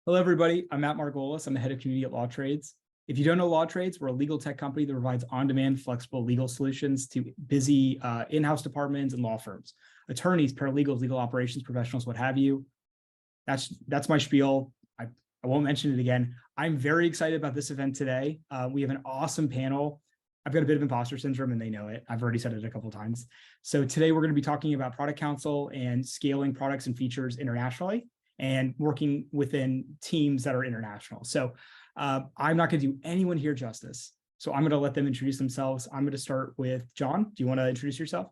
Hello, everybody. I'm Matt Margolis. I'm the head of community at Lawtrades. If you don't know Lawtrades, we're a legal tech company that provides on-demand, flexible legal solutions to busy in-house departments and law firms, attorneys, paralegals, legal operations professionals, what have you. That's my spiel. I won't mention it again. I'm very excited about this event today. We have an awesome panel. I've got a bit of imposter syndrome and they know it. I've already said it a couple of times. So today we're going to be talking about product counsel and scaling products and features internationally and working within teams that are international. So I'm not going to do anyone here justice. So I'm going to let them introduce themselves. I'm going to start with John. Do you want to introduce yourself?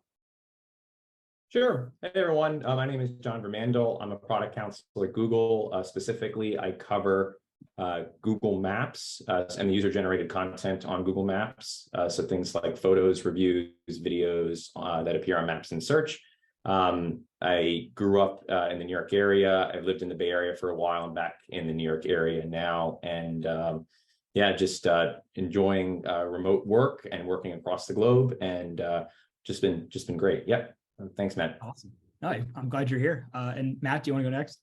Sure. Hey, everyone. My name is John Vermandel. I'm a product counselor at Google. Specifically, I cover Google Maps and the user-generated content on Google Maps. So things like photos, reviews, videos that appear on Maps and Search. I grew up in the New York area. I've lived in the Bay Area for a while. I'm back in the New York area now. And yeah, just enjoying remote work and working across the globe, and just been great. Yep. Thanks, Matt. Awesome. No, I'm glad you're here. And Matt, do you want to go next?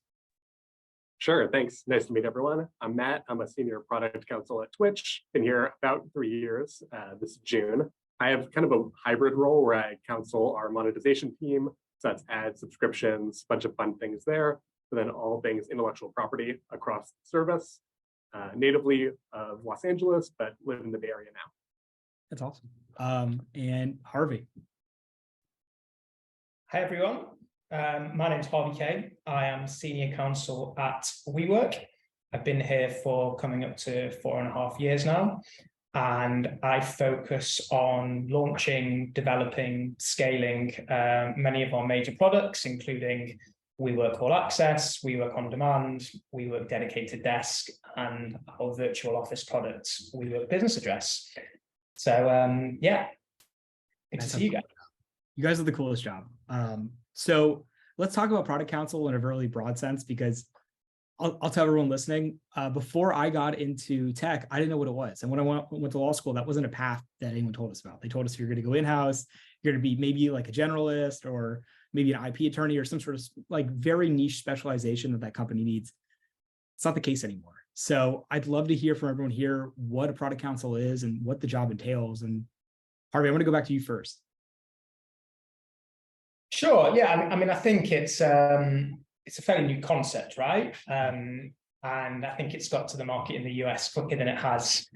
Sure, thanks. Nice to meet everyone. I'm Matt. I'm a senior product counsel at Twitch. Been here about 3 years this June. I have kind of a hybrid role where I counsel our monetization team. So that's ads, subscriptions, bunch of fun things there. But then all things intellectual property across the service. Natively of Los Angeles, but live in the Bay Area now. That's awesome. And Harvey. Hi, everyone. My name's Harvey Kay. I am senior counsel at WeWork. I've been here for coming up to 4.5 years now, and I focus on launching, developing, scaling many of our major products, including WeWork All Access, WeWork On Demand, WeWork Dedicated Desk, and our virtual office products, WeWork Business Address. So yeah, good to see you guys. You guys are the coolest job. So let's talk about product counsel in a really broad sense, because I'll tell everyone listening, before I got into tech, I didn't know what it was. And when I went to law school, that wasn't a path that anyone told us about. They told us you're going to go in-house, you're going to be maybe like a generalist or maybe an IP attorney or some sort of like very niche specialization that company needs. It's not the case anymore. So I'd love to hear from everyone here what a product counsel is and what the job entails. And Harvey, I'm going to go back to you first. Sure. Yeah. I mean, I think it's a fairly new concept, right? And I think it's got to the market in the US quicker than it has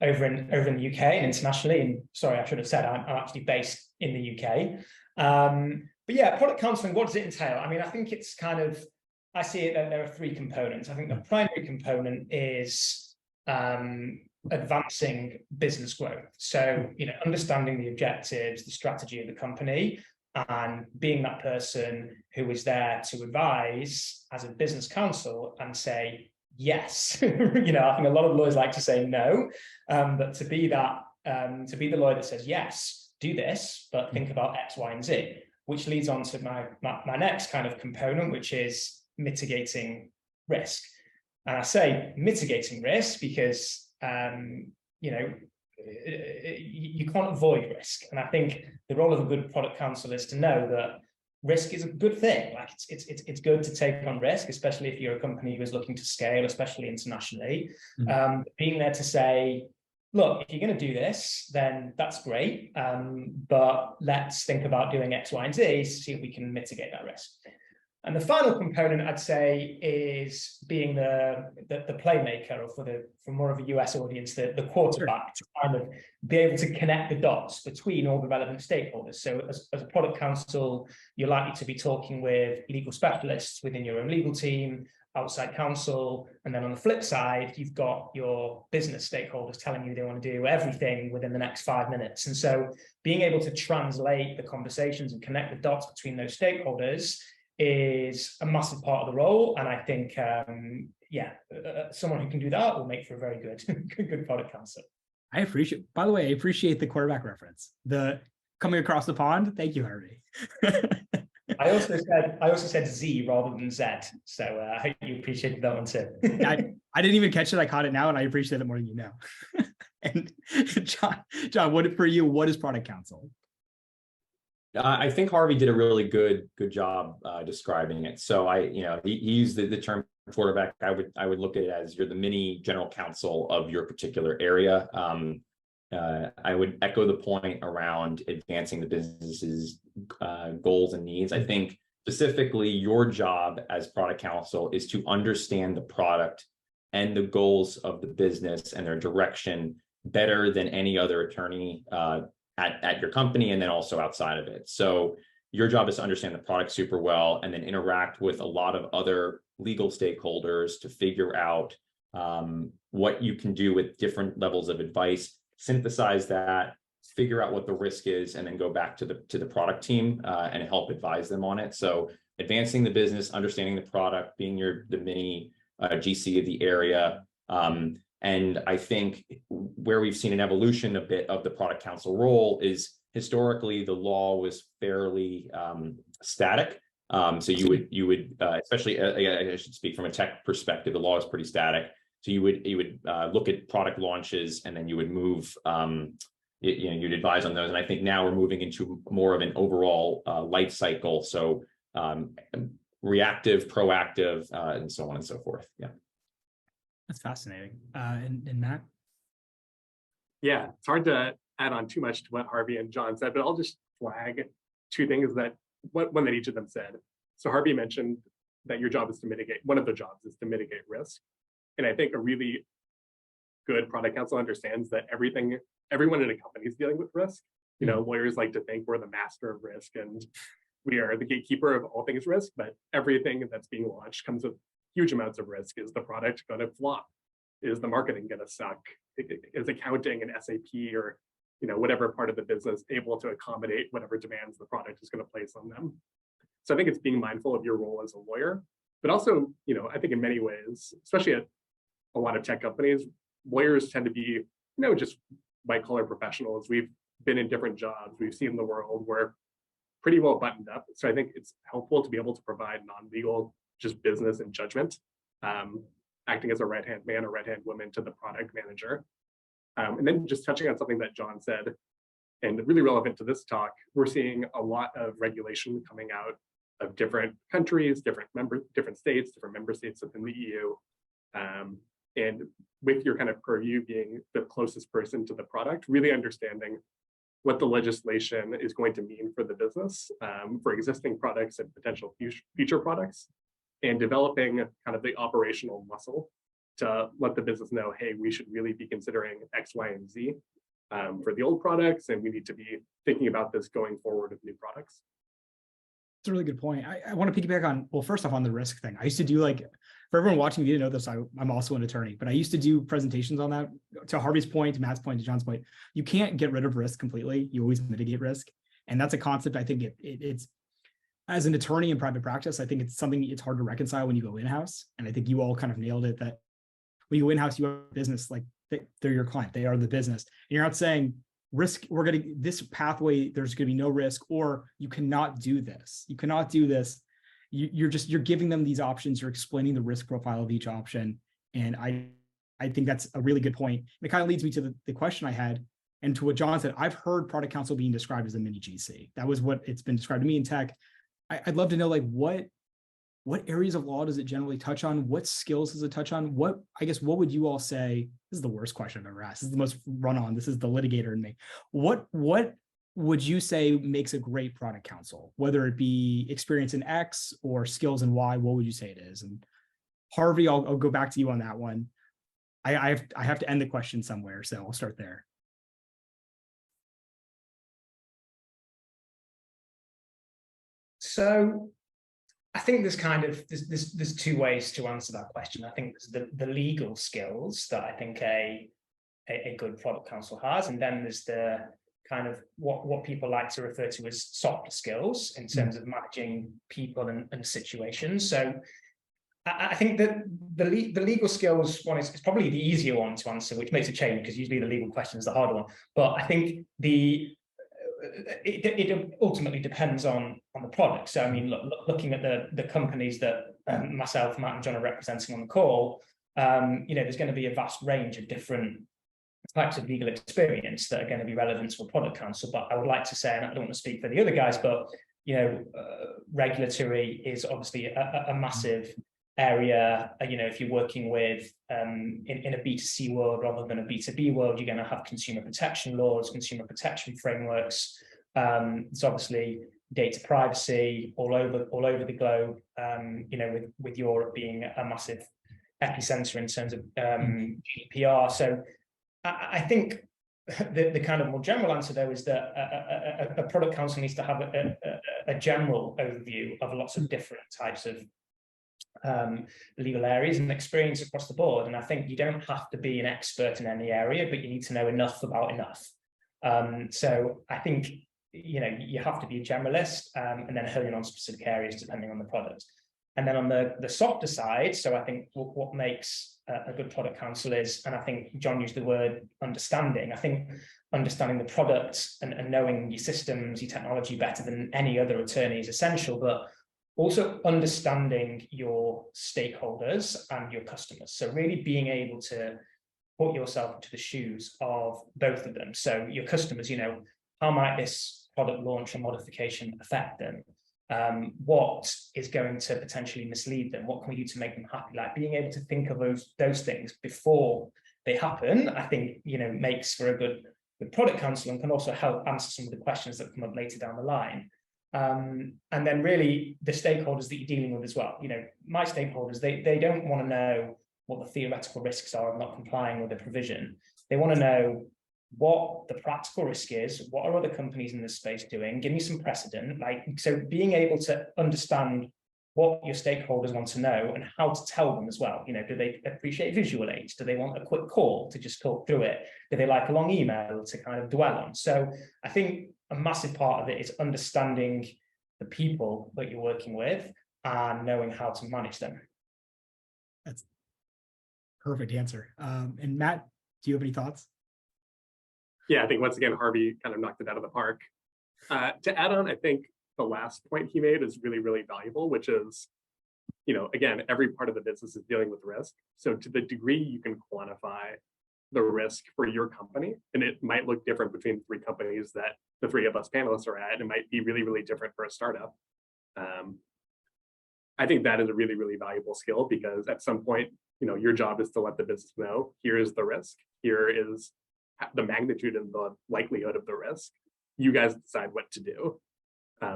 over in the UK and internationally. And sorry, I should have said I'm actually based in the UK. But yeah, product counseling, what does it entail? I mean, I think it's kind of, I see it that there are 3 components. I think the primary component is advancing business growth. So, understanding the objectives, the strategy of the company, and being that person who is there to advise as a business counsel and say yes. I think a lot of lawyers like to say no, but to be the lawyer that says yes, do this, but think about X, Y, and Z, which leads on to my next kind of component, which is mitigating risk. And I say mitigating risk because you can't avoid risk. And I think the role of a good product counsel is to know that risk is a good thing. Like it's good to take on risk, especially if you're a company who is looking to scale, especially internationally. Being there to say, look, if you're going to do this, then that's great. But let's think about doing X, Y, and Z to see if we can mitigate that risk. And the final component, I'd say, is being the playmaker, or for more of a US audience, the quarterback, to kind of be able to connect the dots between all the relevant stakeholders. So as a product counsel, you're likely to be talking with legal specialists within your own legal team, outside counsel, and then on the flip side, you've got your business stakeholders telling you they want to do everything within the next 5 minutes. And so being able to translate the conversations and connect the dots between those stakeholders is a massive part of the role. And I think, someone who can do that will make for a very good product counsel. By the way, I appreciate the quarterback reference. The coming across the pond. Thank you, Harvey. I also said Z rather than Z. So I hope you appreciated that one too. I didn't even catch it. I caught it now, and I appreciate it more than you know. And John, what is product counsel? I think Harvey did a really good job describing it. So he used the term quarterback, I would look at it as you're the mini general counsel of your particular area. I would echo the point around advancing the business's goals and needs. I think specifically your job as product counsel is to understand the product and the goals of the business and their direction better than any other attorney at your company, and then also outside of it. So your job is to understand the product super well and then interact with a lot of other legal stakeholders to figure out what you can do with different levels of advice, synthesize that, figure out what the risk is, and then go back to the product team and help advise them on it. So advancing the business, understanding the product, being the mini GC of the area. And I think where we've seen an evolution a bit of the product counsel role is historically the law was fairly static. So you would especially I should speak from a tech perspective, the law is pretty static. So you would look at product launches and then you would move you'd advise on those. And I think now we're moving into more of an overall life cycle. So reactive, proactive, and so on and so forth. Yeah. That's fascinating. And Matt? Yeah, it's hard to add on too much to what Harvey and John said, but I'll just flag two things one that each of them said. So Harvey mentioned that your job is to mitigate, one of the jobs is to mitigate risk. And I think a really good product counsel understands that everyone in a company is dealing with risk. You know, lawyers like to think we're the master of risk and we are the gatekeeper of all things risk, but everything that's being launched comes with huge amounts of risk. Is the product going to flop? Is the marketing going to suck? Is accounting and SAP or whatever part of the business able to accommodate whatever demands the product is going to place on them? So I think it's being mindful of your role as a lawyer, but also, I think in many ways, especially at a lot of tech companies, lawyers tend to be, just white collar professionals. We've been in different jobs. We've seen the world. We're pretty well buttoned up. So I think it's helpful to be able to provide non-legal, just business and judgment, acting as a right-hand man or right-hand woman to the product manager. And then just touching on something that John said, and really relevant to this talk, we're seeing a lot of regulation coming out of different countries, different states, different member states within the EU. And with your kind of purview being the closest person to the product, really understanding what the legislation is going to mean for the business, for existing products and potential future products, and developing kind of the operational muscle to let the business know, hey, we should really be considering X, Y, and Z for the old products, and we need to be thinking about this going forward with new products. That's a really good point. I want to piggyback on, well, first off, on the risk thing. I used to do, like, for everyone watching, you didn't know this, I'm also an attorney, but I used to do presentations on that. To Harvey's point, to Matt's point, to John's point, you can't get rid of risk completely. You always mitigate risk. And that's a concept, I think it's, as an attorney in private practice, I think it's something it's hard to reconcile when you go in-house. And I think you all kind of nailed it, that when you go in-house, you have a business, like they're your client, they are the business. And you're not saying risk, we're getting this pathway, there's going to be no risk, or you cannot do this. You cannot do this. You're giving them these options. You're explaining the risk profile of each option. And I think that's a really good point. And it kind of leads me to the question I had, and to what John said. I've heard product counsel being described as a mini GC. That was what it's been described to me in tech. I'd love to know, like, what areas of law does it generally touch on? What skills does it touch on? What would you all say? This is the worst question I've ever asked. This is the most run on. This is the litigator in me. What would you say makes a great product counsel? Whether it be experience in X or skills in Y, what would you say it is? And Harvey, I'll go back to you on that one. I have to end the question somewhere, so I'll start there. So I think there's two ways to answer that question. I think there's the legal skills that I think a good product counsel has, and then there's the kind of what people like to refer to as soft skills in terms of managing people and situations. So I think that the legal skills one is probably the easier one to answer, which makes a change because usually the legal question is the harder one. But I think it ultimately depends on the product. So I mean, looking at the companies that myself, Matt, and John are representing on the call, there's going to be a vast range of different types of legal experience that are going to be relevant to a product counsel. But I would like to say, and I don't want to speak for the other guys, but regulatory is obviously a massive area. If you're working with in a B2C world rather than a B2B world, you're going to have consumer protection laws, consumer protection frameworks. It's obviously data privacy all over the globe. With Europe being a massive epicenter in terms of GDPR. So I think the kind of more general answer, though, is that a product counsel needs to have a general overview of lots of different types of legal areas and experience across the board. And I think you don't have to be an expert in any area, but you need to know enough about enough. So I think, you have to be a generalist and then hone in on specific areas depending on the product. And then on the softer side, so I think what makes a good product counsel is, and I think John used the word understanding. I think understanding the product and knowing your systems, your technology better than any other attorney is essential, but also understanding your stakeholders and your customers. So really being able to put yourself into the shoes of both of them. So your customers, how might this product launch or modification affect them? What is going to potentially mislead them? What can we do to make them happy? Like being able to think of those things before they happen, I think, makes for a good product counsel and can also help answer some of the questions that come up later down the line. And then really the stakeholders that you're dealing with as well. My stakeholders, they don't want to know what the theoretical risks are of not complying with a provision. They want to know what the practical risk is, what are other companies in this space doing, give me some precedent. So being able to understand what your stakeholders want to know and how to tell them as well. Do they appreciate visual aids? Do they want a quick call to just talk through it? Do they like a long email to kind of dwell on? So I think a massive part of it is understanding the people that you're working with and knowing how to manage them. That's a perfect answer. And Matt, do you have any thoughts? Yeah, I think once again, Harvey kind of knocked it out of the park. To add on, I think the last point he made is really, really valuable, which is, again, every part of the business is dealing with risk. So to the degree you can quantify the risk for your company, and it might look different between three companies that the three of us panelists are at, and it might be really, really different for a startup. I think that is a really, really valuable skill because at some point, your job is to let the business know, here is the risk, here is the magnitude and the likelihood of the risk. You guys decide what to do.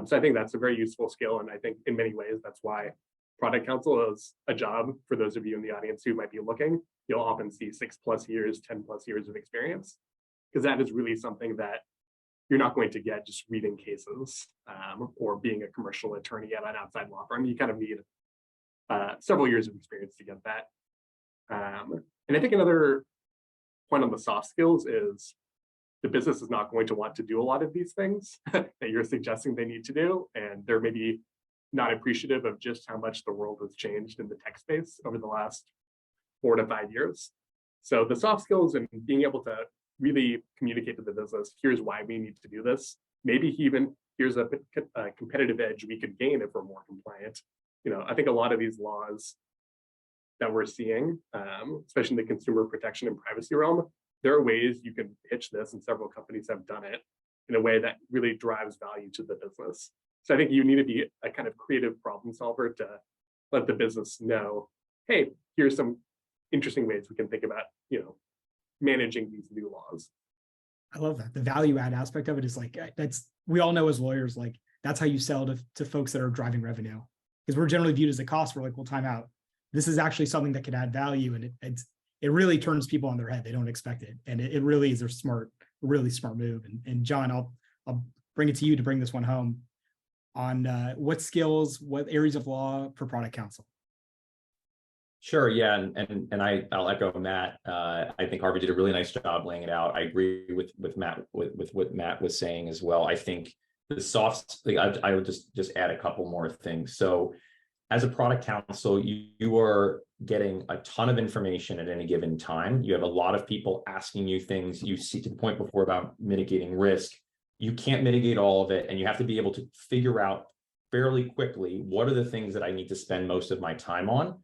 So I think that's a very useful skill. And I think in many ways, that's why product counsel is a job for those of you in the audience who might be looking. You'll often see 6+ years, 10+ years of experience, because that is really something that you're not going to get just reading cases or being a commercial attorney at an outside law firm. You kind of need several years of experience to get that. And I think another point on the soft skills is the business is not going to want to do a lot of these things that you're suggesting they need to do. And they're maybe not appreciative of just how much the world has changed in the tech space over the last 4 to 5 years. So the soft skills and being able to really communicate to the business, here's why we need to do this. Maybe even here's a competitive edge we could gain if we're more compliant. I think a lot of these laws that we're seeing, especially in the consumer protection and privacy realm, there are ways you can pitch this, and several companies have done it in a way that really drives value to the business. So I think you need to be a kind of creative problem solver to let the business know, hey, here's some interesting ways we can think about, managing these new laws. I love that. The value add aspect of it is we all know as lawyers, that's how you sell to folks that are driving revenue, because we're generally viewed as a cost. We're like, well, time out. This is actually something that could add value, and it really turns people on their head. They don't expect it, and it really is a really smart move. And John, I'll bring it to you to bring this one home on what skills, what areas of law for product counsel. Sure, yeah, and I'll echo Matt. I think Harvey did a really nice job laying it out. I agree with Matt with what Matt was saying as well. I think the soft, I would just add a couple more things. So as a product counsel, you are getting a ton of information at any given time. You have a lot of people asking you things. You see, to the point before about mitigating risk, you can't mitigate all of it, and you have to be able to figure out fairly quickly what are the things that I need to spend most of my time on.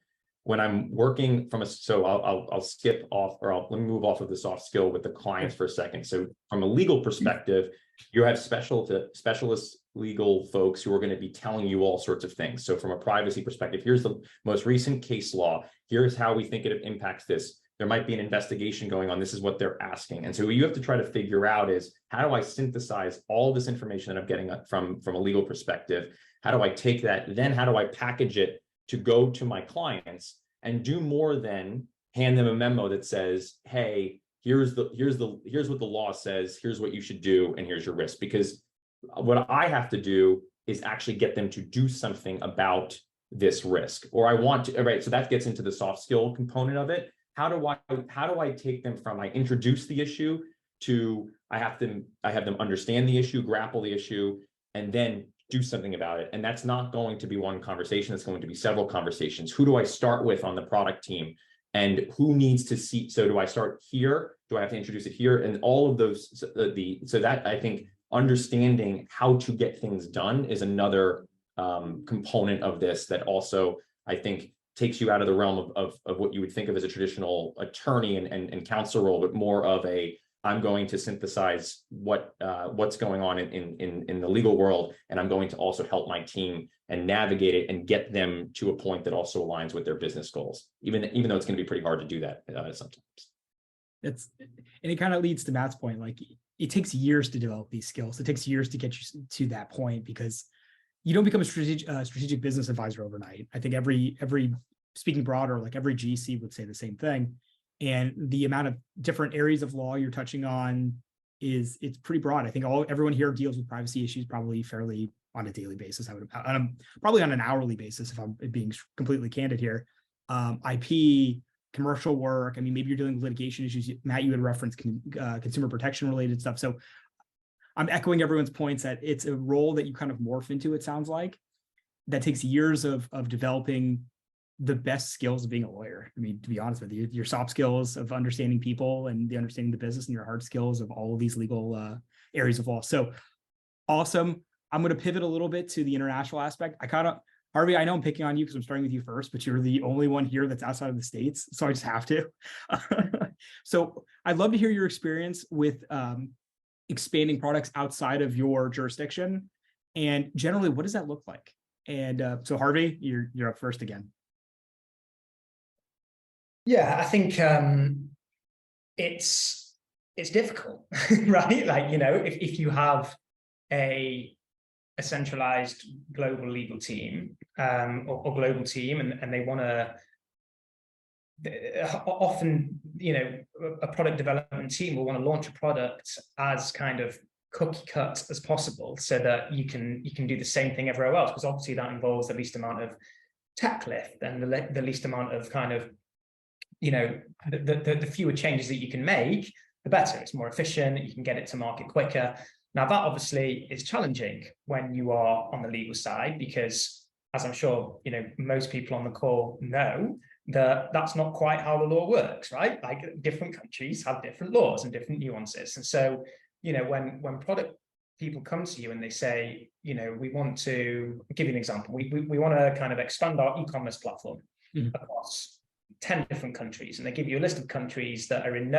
when I'm working from so I'll skip off, or let me move off of the soft skill with the clients for a second. So from a legal perspective, you have specialist legal folks who are going to be telling you all sorts of things. So from a privacy perspective, here's the most recent case law. Here's how we think it impacts this. There might be an investigation going on. This is what they're asking. And so what you have to try to figure out is, how do I synthesize all this information that I'm getting from a legal perspective? How do I take that? Then how do I package it to go to my clients and do more than hand them a memo that says, hey, here's what the law says, here's what you should do, and here's your risk. Because what I have to do is actually get them to do something about this risk, or I want to, right? So that gets into the soft skill component of it. How do I take them from I introduce the issue to I have them understand the issue, grapple the issue, and then do something about it? And that's not going to be one conversation. It's going to be several conversations. Who do I start with on the product team? And who needs to see? So do I start here? Do I have to introduce it here? And all of those, so that, I think, understanding how to get things done is another component of this that also, I think, takes you out of the realm of what you would think of as a traditional attorney and counsel role, but more of a, I'm going to synthesize what's going on in the legal world, and I'm going to also help my team and navigate it and get them to a point that also aligns with their business goals, even though it's going to be pretty hard to do that sometimes. And it kind of leads to Matt's point. Like, it takes years to develop these skills. It takes years to get you to that point, because you don't become a strategic business advisor overnight. I think every speaking broader, like every GC would say the same thing. And the amount of different areas of law you're touching on it's pretty broad. I think everyone here deals with privacy issues probably fairly on a daily basis. Probably on an hourly basis, if I'm being completely candid here. IP, commercial work. I mean, maybe you're dealing with litigation issues. Matt, you had referenced consumer protection related stuff. So I'm echoing everyone's points that it's a role that you kind of morph into, it sounds like, that takes years of developing the best skills of being a lawyer. I mean, to be honest with you, your soft skills of understanding people and understanding the business, and your hard skills of all of these legal areas of law. So awesome. I'm going to pivot a little bit to the international aspect. Harvey, I know I'm picking on you because I'm starting with you first, but you're the only one here that's outside of the States. So I just have to. So I'd love to hear your experience with expanding products outside of your jurisdiction. And generally, what does that look like? And so Harvey, you're up first again. Yeah, I think it's difficult, right? Like, if you have a centralized global legal team or global team, and they want to, often, a product development team will want to launch a product as kind of cookie cut as possible, so that you can do the same thing everywhere else, because obviously that involves the least amount of tech lift and the least amount of kind of, the fewer changes that you can make, the better. It's more efficient. You can get it to market quicker. Now, that obviously is challenging when you are on the legal side, because, as I'm sure most people on the call know, that's not quite how the law works, right? Like, different countries have different laws and different nuances. And so, when product people come to you and they say, we want to, I'll give you an example. We want to kind of expand our e-commerce platform across 10 different countries, and they give you a list of countries that are in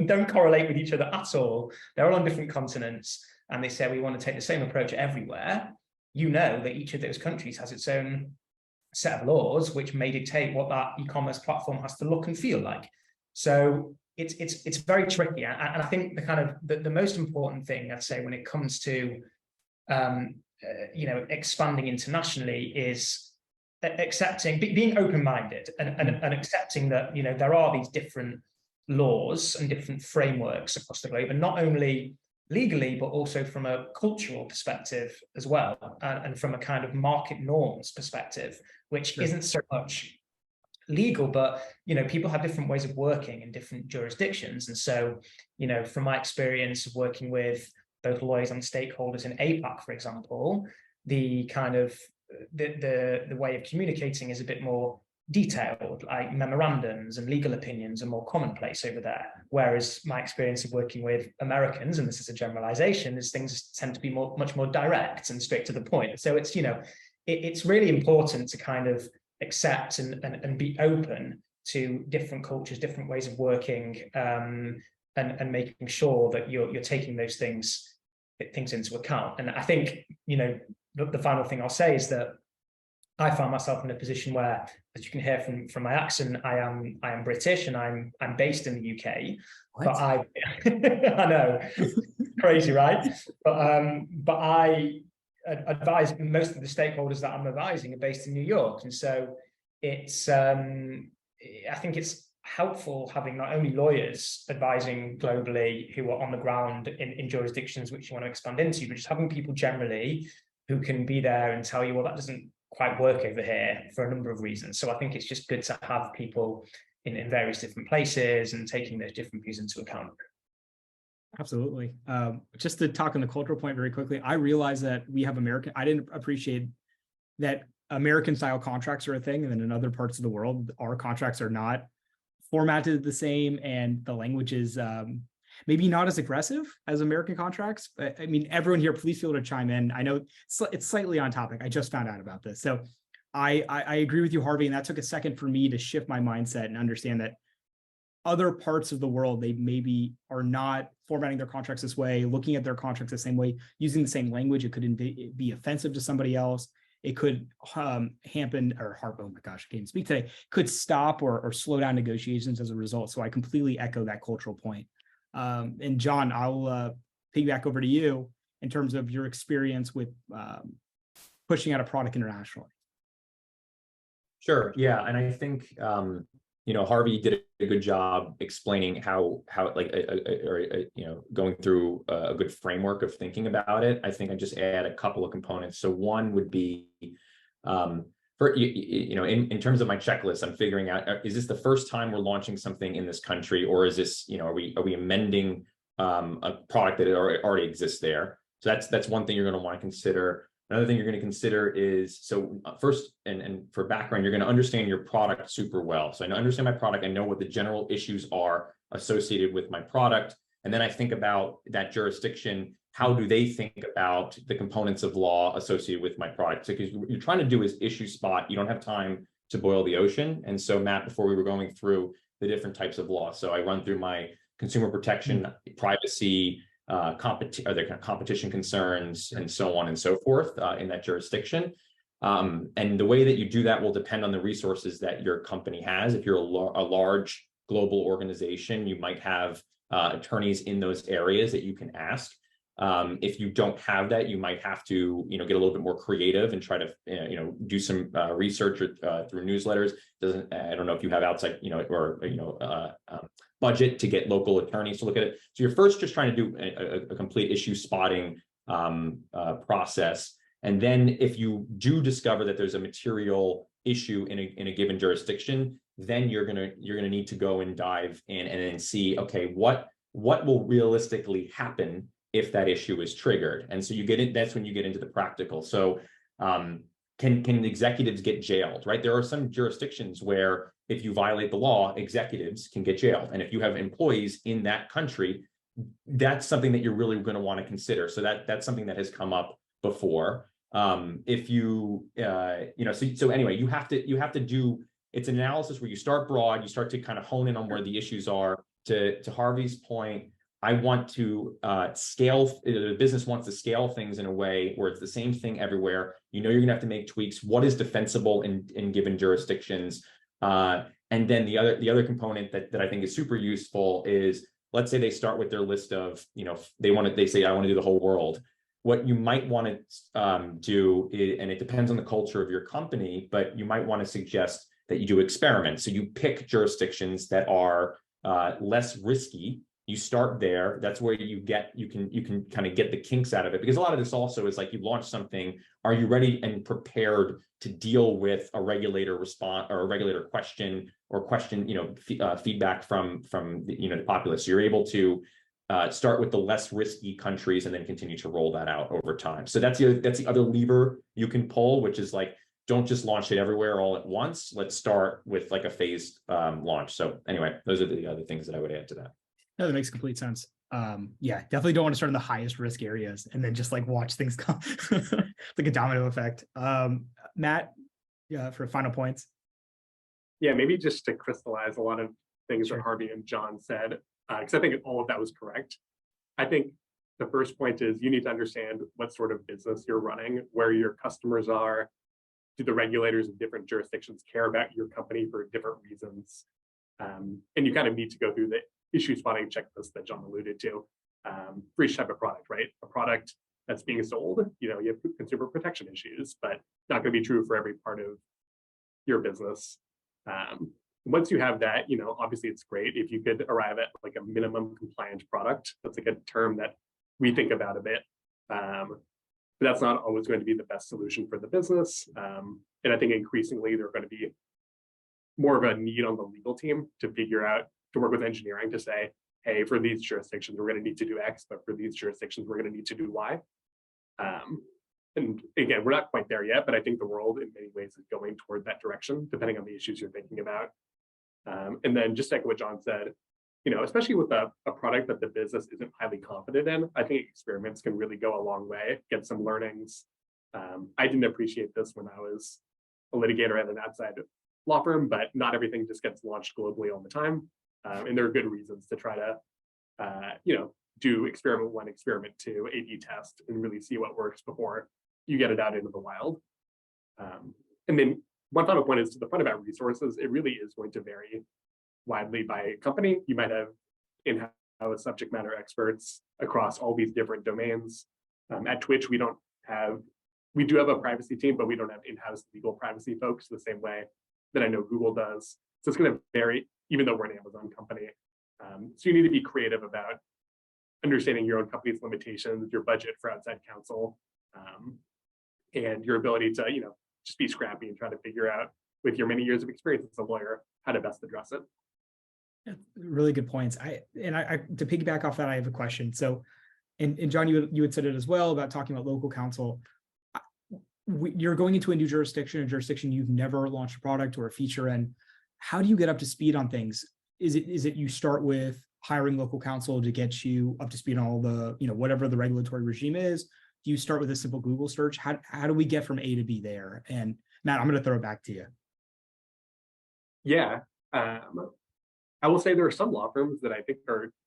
don't correlate with each other at all. They're all on different continents, and they say, we want to take the same approach everywhere. That each of those countries has its own set of laws, which may dictate what that e-commerce platform has to look and feel like. So it's very tricky. And I think the most important thing, I'd say, when it comes to expanding internationally is accepting, being open-minded and accepting that there are these different laws and different frameworks across the globe, and not only legally, but also from a cultural perspective as well, and from a kind of market norms perspective, which isn't so much legal, but people have different ways of working in different jurisdictions. And so from my experience of working with both lawyers and stakeholders in APAC, for example, the kind of the way of communicating is a bit more detailed, like memorandums and legal opinions are more commonplace over there. Whereas my experience of working with Americans, and this is a generalization, is things tend to be much more direct and straight to the point. So it's, it's really important to kind of accept and be open to different cultures, different ways of working, and making sure that you're taking those things into account. And I think, you know, the final thing I'll say is that I found myself in a position where, as you can hear from my accent, I am British and I'm based in the UK. What? But I know, crazy, right? But I advise most of the stakeholders that I'm advising are based in New York, and so it's I think it's helpful having not only lawyers advising globally who are on the ground in jurisdictions which you want to expand into, but just having people generally who can be there and tell you, well, that doesn't quite work over here for a number of reasons. So I think it's just good to have people in various different places and taking those different views into account. Absolutely. Just to talk on the cultural point very quickly, I realize that we have I didn't appreciate that American style contracts are a thing, and then in other parts of the world, our contracts are not formatted the same, and the language is maybe not as aggressive as American contracts. But I mean, everyone here, please feel to chime in. I know it's slightly on topic. I just found out about this. So I agree with you, Harvey, and that took a second for me to shift my mindset and understand that other parts of the world, they maybe are not formatting their contracts this way, looking at their contracts the same way, using the same language. It could be offensive to somebody else. It could hamper, oh my gosh, I can't even speak today, could stop or slow down negotiations as a result. So I completely echo that cultural point. And John, I'll piggyback over to you in terms of your experience with pushing out a product internationally. Sure. Yeah. And I think, you know, Harvey did a good job explaining how like, you know, going through a good framework of thinking about it. I think I just add a couple of components. So one would be, for, you know, in terms of my checklist, I'm figuring out, is this the first time we're launching something in this country, or is this, you know, are we amending a product that already exists there? So that's one thing you're going to want to consider. Another thing you're going to consider is, so first, and for background, you're going to understand your product super well. So I understand my product. I know what the general issues are associated with my product. And then I think about that jurisdiction. How do they think about the components of law associated with my product? So because what you're trying to do is issue spot. You don't have time to boil the ocean. And so Matt, before we were going through the different types of law. So I run through my consumer protection, privacy, competition concerns, and so on and so forth in that jurisdiction. And the way that you do that will depend on the resources that your company has. If you're a large global organization, you might have attorneys in those areas that you can ask. If you don't have that, you might have to, you know, get a little bit more creative and try to, you know, do some research through newsletters. I don't know if you have outside, you know, or, you know, budget to get local attorneys to look at it. So you're first just trying to do a complete issue spotting process. And then if you do discover that there's a material issue in a given jurisdiction, then you're gonna need to go and dive in and then see, okay, what will realistically happen if that issue is triggered. And so that's when you get into the practical. So can executives get jailed, right? There are some jurisdictions where if you violate the law, executives can get jailed. And if you have employees in that country, that's something that you're really going to want to consider. So that's something that has come up before. If you, you know, so anyway, you have to do, it's an analysis where you start broad, you start to kind of hone in on where the issues are. To Harvey's point, I want to scale, the business wants to scale things in a way where it's the same thing everywhere. You know, you're gonna have to make tweaks. What is defensible in given jurisdictions? And then the other component that I think is super useful is, let's say they start with their list of, you know, they say, I want to do the whole world. What you might want to do, and it depends on the culture of your company, but you might want to suggest that you do experiments. So you pick jurisdictions that are less risky. You start there. That's where you can kind of get the kinks out of it, because a lot of this also is like, you launch something. Are you ready and prepared to deal with a regulator response or a regulator question, you know, feedback from the, you know, the populace? So you're able to start with the less risky countries and then continue to roll that out over time. So that's the other lever you can pull, which is like, don't just launch it everywhere all at once. Let's start with like a phased launch. So anyway, those are the other things that I would add to that. No, that makes complete sense. Yeah, definitely don't want to start in the highest risk areas and then just like watch things come. It's like a domino effect. Matt, for final points. Yeah, maybe just to crystallize a lot of things Sure. that Harvey and John said, because I think all of that was correct. I think the first point is you need to understand what sort of business you're running, where your customers are. Do the regulators in different jurisdictions care about your company for different reasons? And you kind of need to go through the issue spotting checklist that John alluded to for each type of product, right? A product that's being sold, you have consumer protection issues, but not going to be true for every part of your business. Once you have that, obviously it's great if you could arrive at like a minimum compliant product. That's like a term that we think about a bit. But that's not always going to be the best solution for the business. And I think increasingly there are going to be more of a need on the legal team to work with engineering to say, hey, for these jurisdictions, we're going to need to do X, but for these jurisdictions, we're going to need to do Y. And again, we're not quite there yet, but I think the world in many ways is going toward that direction, depending on the issues you're thinking about. And then just like what John said, especially with a product that the business isn't highly confident in, I think experiments can really go a long way, get some learnings. I didn't appreciate this when I was a litigator at an outside law firm, but not everything just gets launched globally all the time. And there are good reasons to try to, do experiment 1, experiment 2, A/B test, and really see what works before you get it out into the wild. And then one final point is to the point about resources. It really is going to vary widely by company. You might have in-house subject matter experts across all these different domains. At Twitch, we do have a privacy team, but we don't have in-house legal privacy folks the same way that I know Google does. So it's going to vary, even though we're an Amazon company. So you need to be creative about understanding your own company's limitations, your budget for outside counsel, and your ability to, just be scrappy and try to figure out, with your many years of experience as a lawyer, how to best address it. Yeah, really good points. I to piggyback off that, I have a question. So, and John, you had said it as well about talking about local counsel. You're going into a new jurisdiction, you've never launched a product or a feature, and how do you get up to speed on things? Is it you start with hiring local counsel to get you up to speed on all the, whatever the regulatory regime is? Do you start with a simple Google search? How do we get from A to B there? And Matt, I'm going to throw it back to you. Yeah. I will say there are some law firms that I think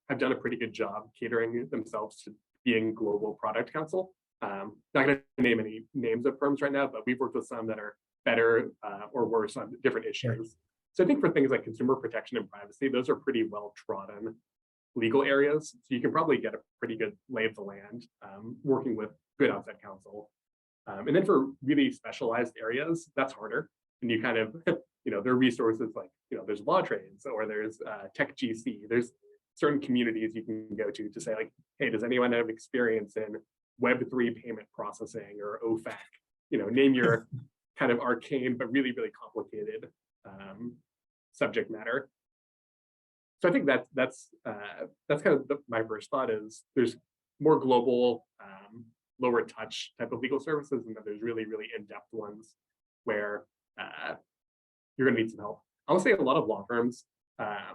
have done a pretty good job catering themselves to being global product counsel. Not going to name any names of firms right now, but we've worked with some that are better or worse on different issues. Sure. So I think for things like consumer protection and privacy, those are pretty well trodden legal areas. So you can probably get a pretty good lay of the land working with good outside counsel. And then for really specialized areas, that's harder. And you kind of, there are resources like, there's Lawtrades or there's Tech GC. There's certain communities you can go to say like, hey, does anyone have experience in Web3 payment processing or OFAC? Name your kind of arcane, but really, really complicated subject matter. So I think that's kind of my first thought is there's more global, lower touch type of legal services, and then there's really, really in-depth ones where you're going to need some help. I would say a lot of law firms, a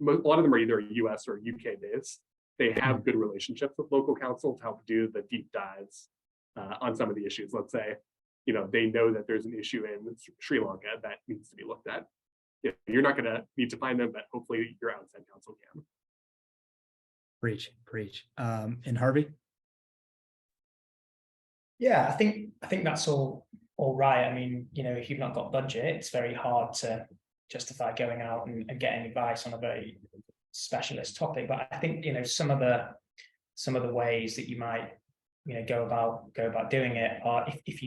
lot of them are either US or UK based. They have good relationships with local counsel to help do the deep dives on some of the issues. Let's say, they know that there's an issue in Sri Lanka that needs to be looked at. You're not going to need to find them, but hopefully your outside counsel can. Preach. And Harvey? Yeah, I think that's all right. I mean, if you've not got budget, it's very hard to justify going out and getting advice on a very specialist topic. But I think some of the ways that you might go about doing it are if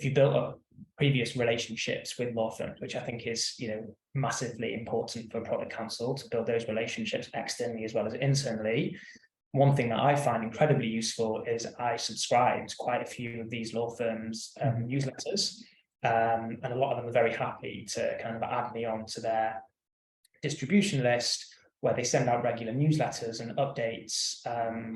you built up previous relationships with law firms, which I think is massively important for product counsel to build those relationships externally as well as internally. One thing that I find incredibly useful is I subscribe to quite a few of these law firms' newsletters, and a lot of them are very happy to kind of add me on to their distribution list, where they send out regular newsletters and updates,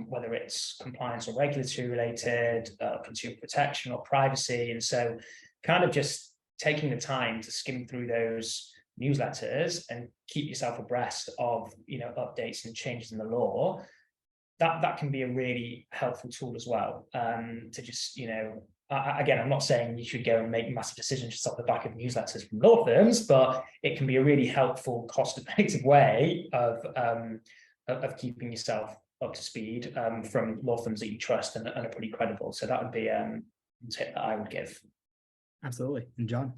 whether it's compliance or regulatory related, consumer protection or privacy. And so kind of just taking the time to skim through those newsletters and keep yourself abreast of updates and changes in the law, that can be a really helpful tool as well, to just again, I'm not saying you should go and make massive decisions just off the back of newsletters from law firms, but it can be a really helpful, cost-effective way of keeping yourself up to speed from law firms that you trust and are pretty credible. So that would be a tip that I would give. Absolutely. And John?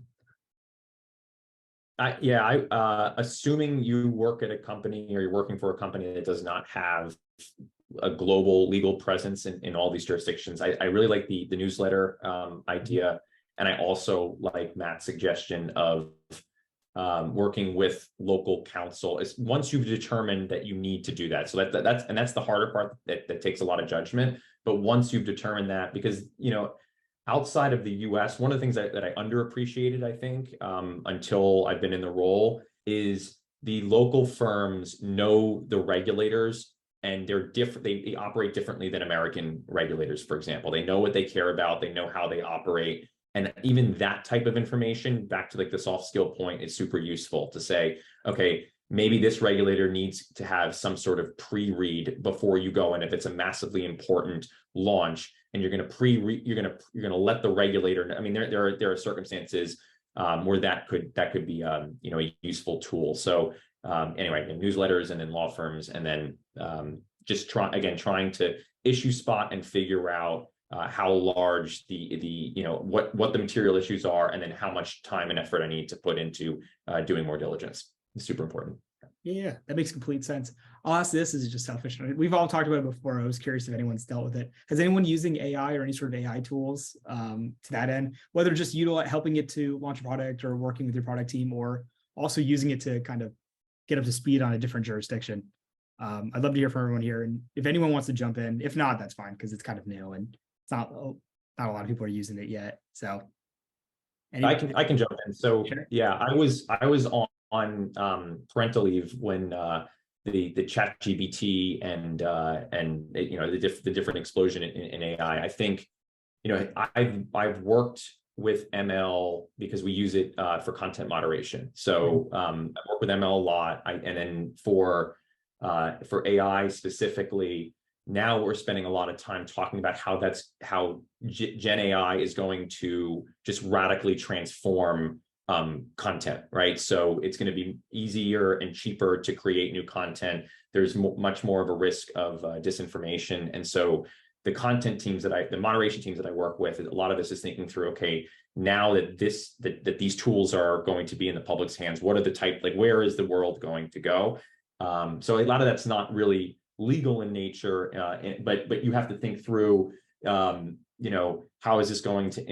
Assuming you work at a company or you're working for a company that does not have a global legal presence in all these jurisdictions, I really like the newsletter idea. And I also like Matt's suggestion of working with local counsel. Is once you've determined that you need to do that. So that's the harder part that takes a lot of judgment. But once you've determined that, because, you know, outside of the US, one of the things that I underappreciated, I think, until I've been in the role, is the local firms know the regulators, and they're different. They operate differently than American regulators, for example. They know what they care about. They know how they operate. And even that type of information, back to like the soft skill point, is super useful to say, okay, maybe this regulator needs to have some sort of pre-read before you go in. If it's a massively important launch and you're going to you're going to let the regulator know. I mean, there are circumstances where that could be you know, a useful tool. So anyway, newsletters, and then law firms, and then just trying to issue spot and figure out how large the you know, what the material issues are, and then how much time and effort I need to put into doing more diligence. It's super important. Yeah, that makes complete sense. I'll ask this as just selfish. We've all talked about it before. I was curious if anyone's dealt with it. Has anyone using AI or any sort of AI tools to that end, whether just helping it to launch a product or working with your product team, or also using it to kind of get up to speed on a different jurisdiction? I'd love to hear from everyone here. And if anyone wants to jump in, if not, that's fine, because it's kind of new and it's not a lot of people are using it yet. So I can jump in. So Sure. yeah, I was on parental leave when the chat GPT and you know, the different explosion in AI. I think, you know, I've worked with ML because we use it for content moderation. So I work with ML a lot. And then for AI specifically, now we're spending a lot of time talking about how Gen AI is going to just radically transform content, right? So it's going to be easier and cheaper to create new content. There's much more of a risk of disinformation. And so the content teams the moderation teams that I work with, a lot of this is thinking through, okay, now that these tools are going to be in the public's hands, what are the where is the world going to go? So a lot of that's not really legal in nature, but you have to think through, you know, how is this going to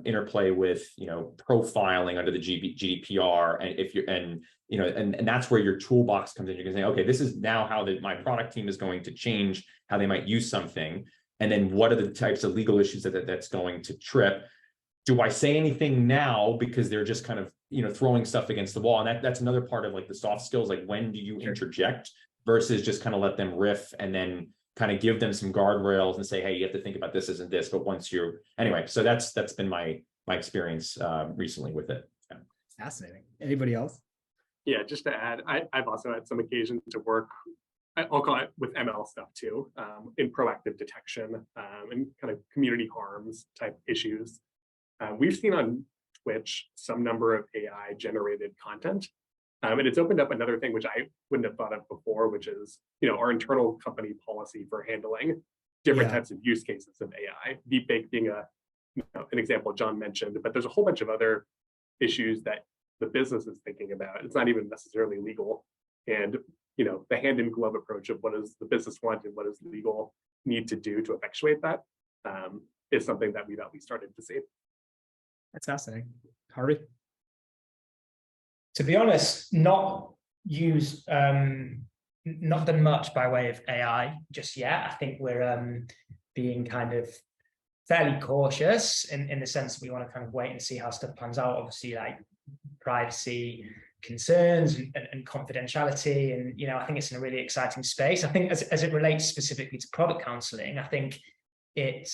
interplay with, you know, profiling under the GDPR, and you know, and that's where your toolbox comes in. You can say, okay, this is now how my product team is going to change how they might use something, and then what are the types of legal issues that's going to trip. Do I say anything now because they're just kind of, you know, throwing stuff against the wall? And that's another part of like the soft skills, like when do you interject versus just kind of let them riff and then kind of give them some guardrails and say, hey, you have to think about this, isn't this? But once anyway, so that's been my experience recently with it. Yeah. Fascinating. Anybody else? Yeah, just to add, I've also had some occasion to work, I'll call it with ML stuff too, in proactive detection and kind of community harms type issues. We've seen on Twitch some number of AI generated content. And it's opened up another thing which I wouldn't have thought of before, which is, you know, our internal company policy for handling different types of use cases of AI. Deepfake being an example John mentioned, but there's a whole bunch of other issues that the business is thinking about. It's not even necessarily legal. And, you know, the hand in glove approach of what does the business want and what does legal need to do to effectuate that is something that we've at least started to see. That's fascinating. Harvey? To be honest, not done much by way of AI just yet. I think we're being kind of fairly cautious in the sense that we want to kind of wait and see how stuff pans out. Obviously, like privacy concerns and confidentiality, and, you know, I think it's in a really exciting space. I think as it relates specifically to product counseling, I think it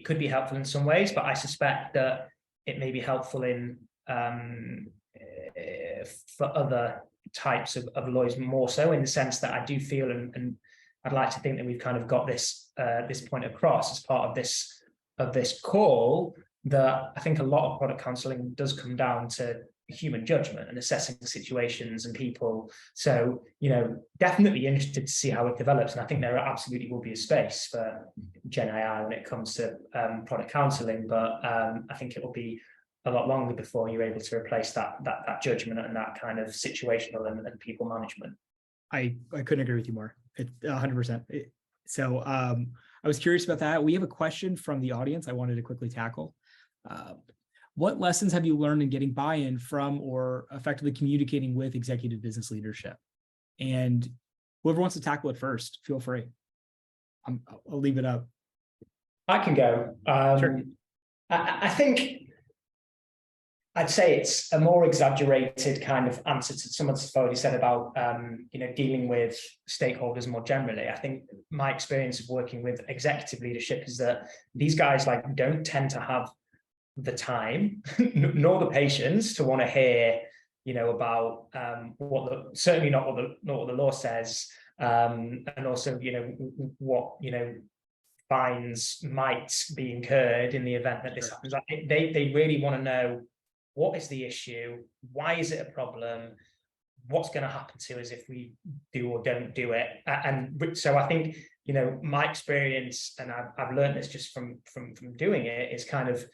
could be helpful in some ways, but I suspect that it may be helpful in for other types of lawyers more so, in the sense that I do feel, and I'd like to think that we've kind of got this point across as part of this this call that I think a lot of product counseling does come down to human judgment and assessing situations and people. So, definitely interested to see how it develops. And I think there absolutely will be a space for Gen AI when it comes to product counseling, but I think it will be a lot longer before you're able to replace that judgment and that kind of situational and people management. I couldn't agree with you more. 100%. So I was curious about that. We have a question from the audience I wanted to quickly tackle. What lessons have you learned in getting buy-in from or effectively communicating with executive business leadership? And whoever wants to tackle it first, feel free. I'll leave it up. I can go. Sure. I think I'd say it's a more exaggerated kind of answer to someone's already said about dealing with stakeholders more generally. I think my experience of working with executive leadership is that these guys don't tend to have the time nor the patience to want to hear about certainly not what the law says, and also what fines might be incurred in the event that this happens. They really want to know, what is the issue? Why is it a problem? What's going to happen to us if we do or don't do it? And so I think, my experience, and I've learned this just from doing it, is kind of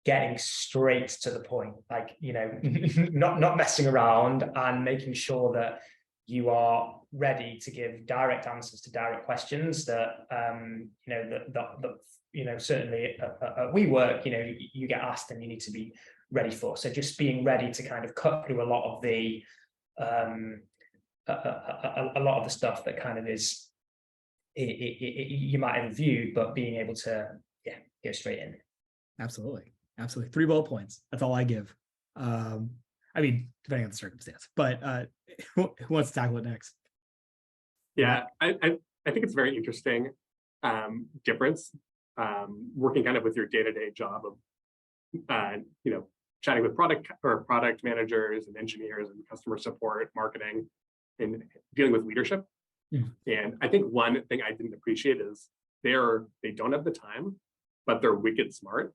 getting straight to the point, not messing around, and making sure that you are ready to give direct answers to direct questions that, certainly at WeWork, you get asked and you need to be ready for. So just being ready to kind of cut through a lot of the stuff that kind of is you might have viewed, but being able to go straight in. Absolutely. 3 bullet points. That's all I give. Depending on the circumstance, but who wants to tackle it next? Yeah, I think it's a very interesting difference working kind of with your day-to-day job of chatting with product managers and engineers and customer support, marketing, and dealing with leadership. And I think one thing I didn't appreciate is they don't have the time, but they're wicked smart.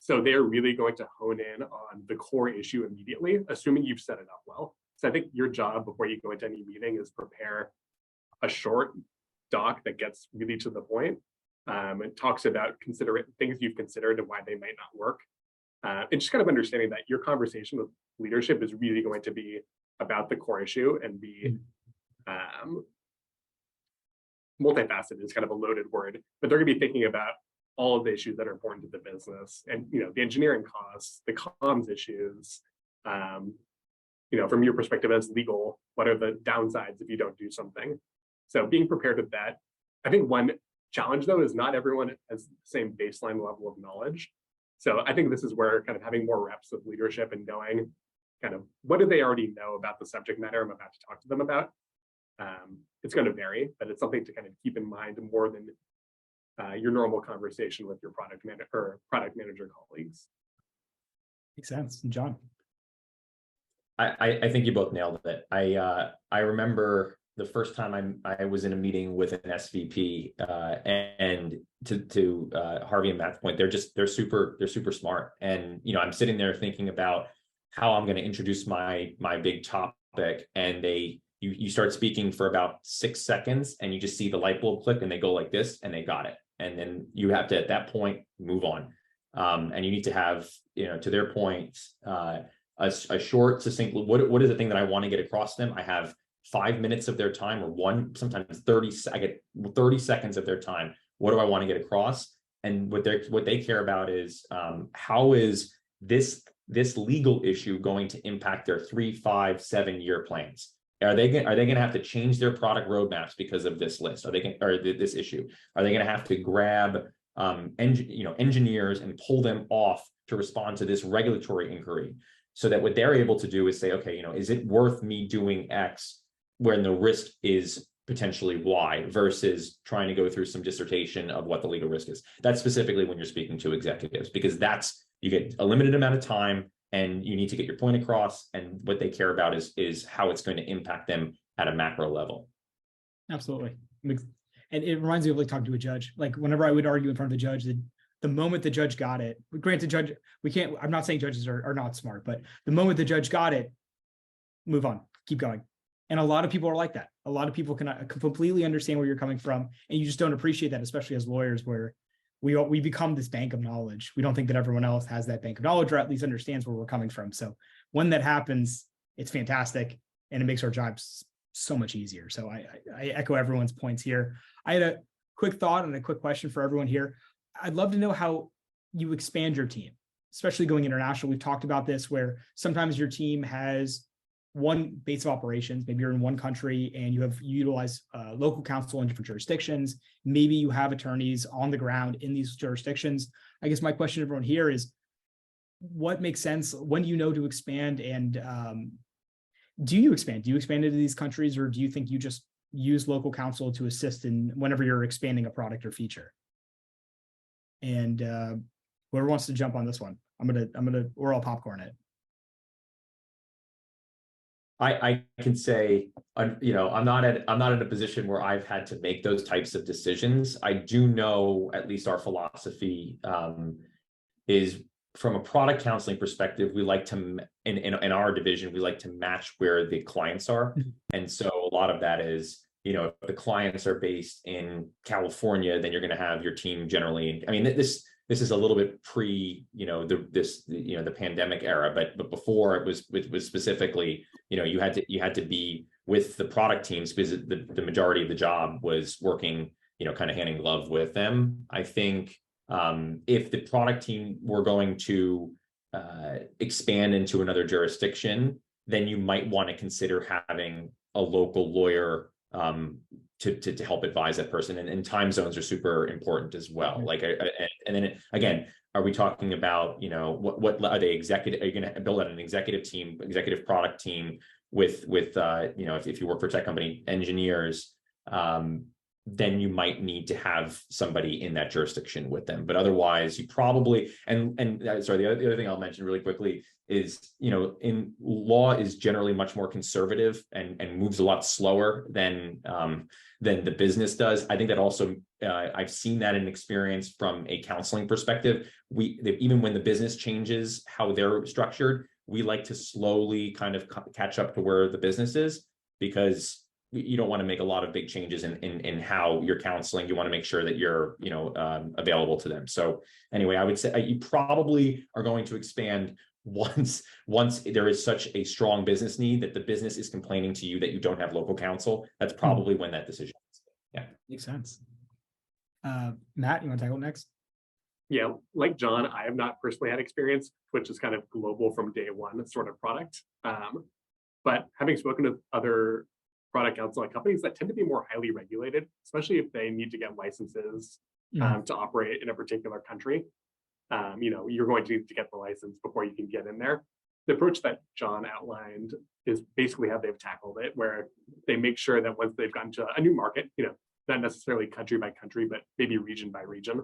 So they're really going to hone in on the core issue immediately, assuming you've set it up well. So I think your job before you go into any meeting is prepare a short doc that gets really to the point and talks about things you've considered and why they might not work. And just kind of understanding that your conversation with leadership is really going to be about the core issue and be multifaceted is kind of a loaded word, but they're going to be thinking about all of the issues that are important to the business and the engineering costs, the comms issues, from your perspective as legal, what are the downsides if you don't do something? So being prepared with that. I think one challenge though is not everyone has the same baseline level of knowledge. So I think this is where kind of having more reps with leadership and knowing kind of what do they already know about the subject matter I'm about to talk to them about. It's going to vary, but it's something to kind of keep in mind more than your normal conversation with your product manager colleagues. Makes sense. And John? I think you both nailed it. I remember the first time I was in a meeting with an SVP, and to Harvey and Matt's point, they're super smart. And I'm sitting there thinking about how I'm going to introduce my big topic, and you start speaking for about 6 seconds, and you just see the light bulb click, and they go like this, and they got it. And then you have to, at that point, move on. And you need to have, to their point, a short, succinct, what is the thing that I want to get across to them? I have 5 minutes of their time, or sometimes 30, I get 30 seconds of their time. What do I want to get across? And what they care about is how is this legal issue going to impact their 3, 5, 7 year plans? Are they going to have to change their product roadmaps because of this list? This issue? Are they going to have to grab engineers and pull them off to respond to this regulatory inquiry? So that what they're able to do is say, okay, is it worth me doing X when the risk is potentially Y, versus trying to go through some dissertation of what the legal risk is? That's specifically when you're speaking to executives, because you get a limited amount of time and you need to get your point across, and what they care about is how it's going to impact them at a macro level. Absolutely. And it reminds me of like talking to a judge. Like whenever I would argue in front of the judge, the moment the judge got it, granted, judge, I'm not saying judges are not smart, but the moment the judge got it, move on, keep going. And a lot of people are like that. A lot of people can completely understand where you're coming from, and you just don't appreciate that, especially as lawyers, where we become this bank of knowledge. We don't think that everyone else has that bank of knowledge, or at least understands where we're coming from. So when that happens, it's fantastic, and it makes our jobs so much easier. So I echo everyone's points here. I had a quick thought and a quick question for everyone here. I'd love to know how you expand your team, especially going international. We've talked about this, where sometimes your team has one base of operations. Maybe you're in one country and you utilize local counsel in different jurisdictions. Maybe you have attorneys on the ground in these jurisdictions. I guess my question to everyone here is, what makes sense? When do you know to expand? And do you expand? Do you expand into these countries, or do you think you just use local counsel to assist in whenever you're expanding a product or feature? And whoever wants to jump on this one, or I'll popcorn it. I can say, you know, I'm not in a position where I've had to make those types of decisions. I do know, at least our philosophy is, from a product counseling perspective, we like to, in our division, we like to match where the clients are. And so a lot of that is, you know, if the clients are based in California, then you're going to have your team generally. I mean, this is a little bit pre, you know, the pandemic era, but before it was specifically, you know, you had to be with the product teams, because the majority of the job was working, you know, kind of hand in glove with them. I think if the product team were going to expand into another jurisdiction, then you might want to consider having a local lawyer to help advise that person. And time zones are super important as well. Like, and then again, are we talking about, you know, what are they executive? Are you going to build out an executive team, executive product team with you know, if you work for a tech company, engineers, then you might need to have somebody in that jurisdiction with them. But otherwise, you probably, and sorry, the other thing I'll mention really quickly is, you know, in law is generally much more conservative and moves a lot slower than the business does. I think that also, I've seen that in experience from a counseling perspective. Even when the business changes how they're structured, we like to slowly kind of catch up to where the business is, because you don't want to make a lot of big changes in how you're counseling. You want to make sure that you're, you know, available to them. So anyway, I would say you probably are going to expand once there is such a strong business need that the business is complaining to you that you don't have local counsel. That's probably when that decision is. Yeah, makes sense. Matt, you want to tackle next? Yeah, like John, I have not personally had experience, which is kind of global from day one sort of product. But having spoken to other product counseling companies that tend to be more highly regulated, especially if they need to get licenses to operate in a particular country. You know, you're going to need to get the license before you can get in there. The approach that John outlined is basically how they've tackled it, where they make sure that once they've gotten to a new market, you know, not necessarily country by country, but maybe region by region,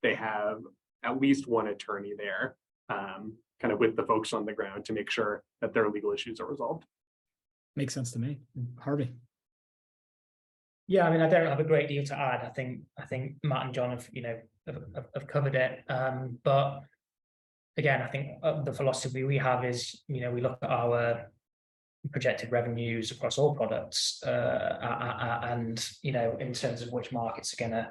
they have at least one attorney there, kind of with the folks on the ground to make sure that their legal issues are resolved. Makes sense to me. Harvey. Yeah, I mean, I don't have a great deal to add. I think Matt and John have, you know, have covered it. But again, I think the philosophy we have is, you know, we look at our projected revenues across all products, and, you know, in terms of which markets are going to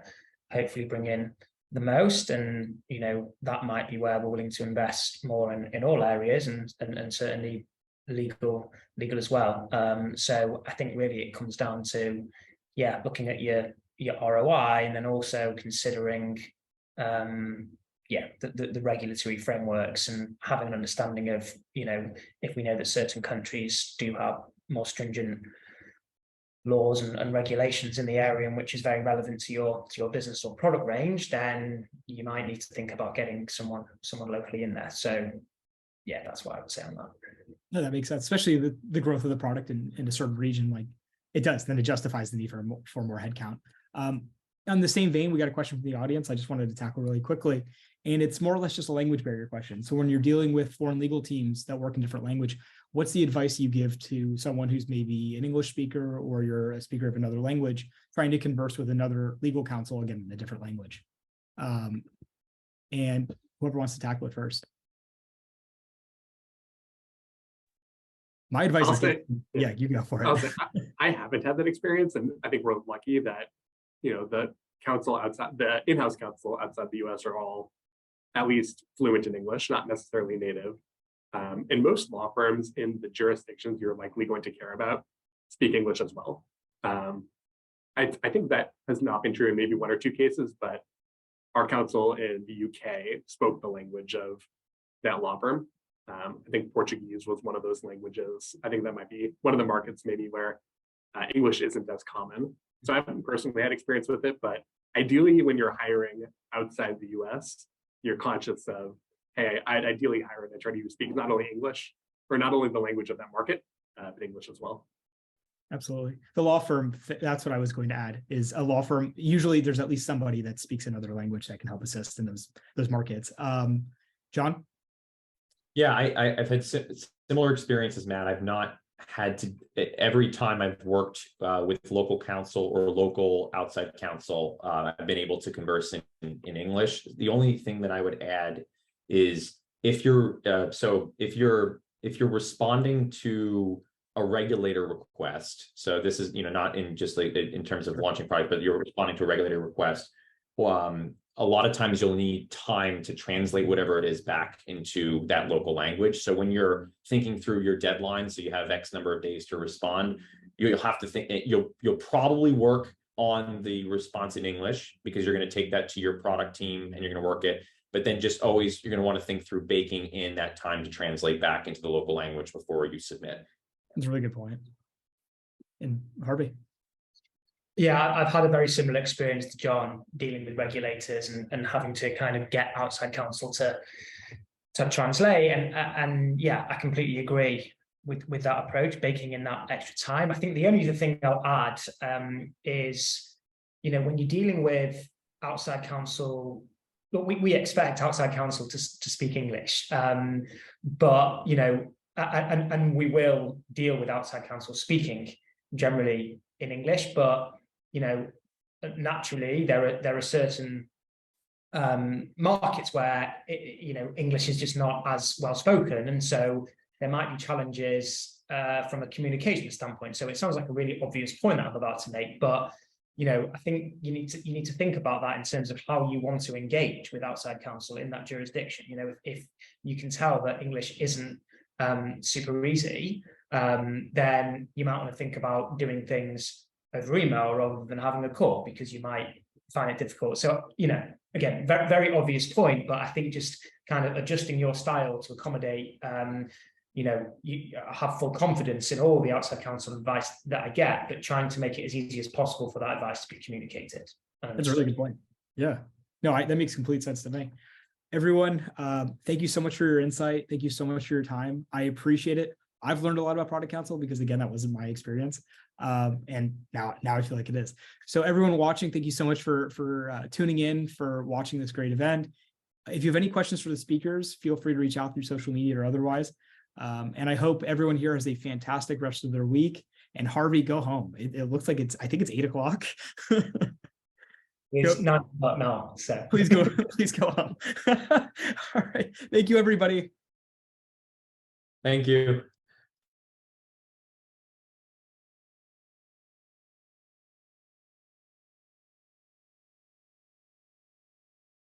hopefully bring in the most, and, you know, that might be where we're willing to invest more in all areas, and certainly legal as well. So I think really it comes down to, yeah, looking at your ROI, and then also considering the regulatory frameworks, and having an understanding of, you know, if we know that certain countries do have more stringent laws and regulations in the area, in which is very relevant to your business or product range, then you might need to think about getting someone locally in there. So yeah, that's what I would say on that. No, that makes sense, especially the growth of the product in a certain region. Like it does, then it justifies the need for more headcount. On the same vein, we got a question from the audience I just wanted to tackle really quickly, and it's more or less just a language barrier question. So when you're dealing with foreign legal teams that work in different language, what's the advice you give to someone who's maybe an English speaker or you're a speaker of another language trying to converse with another legal counsel, again, in a different language? And whoever wants to tackle it first. My advice is, yeah, you go for it. I haven't had that experience, and I think we're lucky that, you know, the counsel outside, the in-house counsel outside the US are all at least fluent in English, not necessarily native. And most law firms in the jurisdictions you're likely going to care about speak English as well. I think that has not been true in maybe one or two cases, but our counsel in the UK spoke the language of that law firm. I think Portuguese was one of those languages. I think that might be one of the markets maybe where English isn't as common. So I haven't personally had experience with it, but ideally when you're hiring outside the US, you're conscious of, hey, I'd ideally hire an attorney who speaks not only English, or not only the language of that market, but English as well. Absolutely. The law firm, that's what I was going to add, is a law firm. Usually there's at least somebody that speaks another language that can help assist in those markets. John? Yeah, I've had similar experiences, Matt. I've not had to, every time I've worked with local counsel or local outside counsel, I've been able to converse in English. The only thing that I would add is if you're responding to a regulator request, so this is, you know, not in just like in terms of launching product, but you're responding to a regulator request. A lot of times you'll need time to translate whatever it is back into that local language. So when you're thinking through your deadline, so you have X number of days to respond, you'll have to think, you'll probably work on the response in English because you're going to take that to your product team and you're going to work it. But then just always, you're going to want to think through baking in that time to translate back into the local language before you submit. That's a really good point. And Harvey? Yeah, I've had a very similar experience to John dealing with regulators and having to kind of get outside counsel to translate. And yeah, I completely agree with that approach, baking in that extra time. I think the only other thing I'll add is, you know, when you're dealing with outside counsel, look, we expect outside counsel to speak English, but, you know, and we will deal with outside counsel speaking generally in English, but, you know, naturally there are certain markets where you know, English is just not as well spoken, and so there might be challenges from a communication standpoint. So it sounds like a really obvious point that I'm about to make, but you know, I think you need to think about that in terms of how you want to engage with outside counsel in that jurisdiction. You know, if you can tell that English isn't super easy, then you might want to think about doing things over email rather than having a call, because you might find it difficult. So, you know, again, very, very obvious point, but I think just kind of adjusting your style to accommodate, you know, you have full confidence in all the outside counsel advice that I get, but trying to make it as easy as possible for that advice to be communicated. That's a really good point. Yeah, no, that makes complete sense to me. Everyone, thank you so much for your insight. Thank you so much for your time. I appreciate it. I've learned a lot about product counsel because, again, that wasn't my experience. And now I feel like it is. So everyone watching, thank you so much for tuning in, for watching this great event. If you have any questions for the speakers, feel free to reach out through social media or otherwise. And I hope everyone here has a fantastic rest of their week. And Harvey, go home. It looks like I think it's 8 o'clock. It's not now, so please go home. All right. Thank you, everybody. Thank you.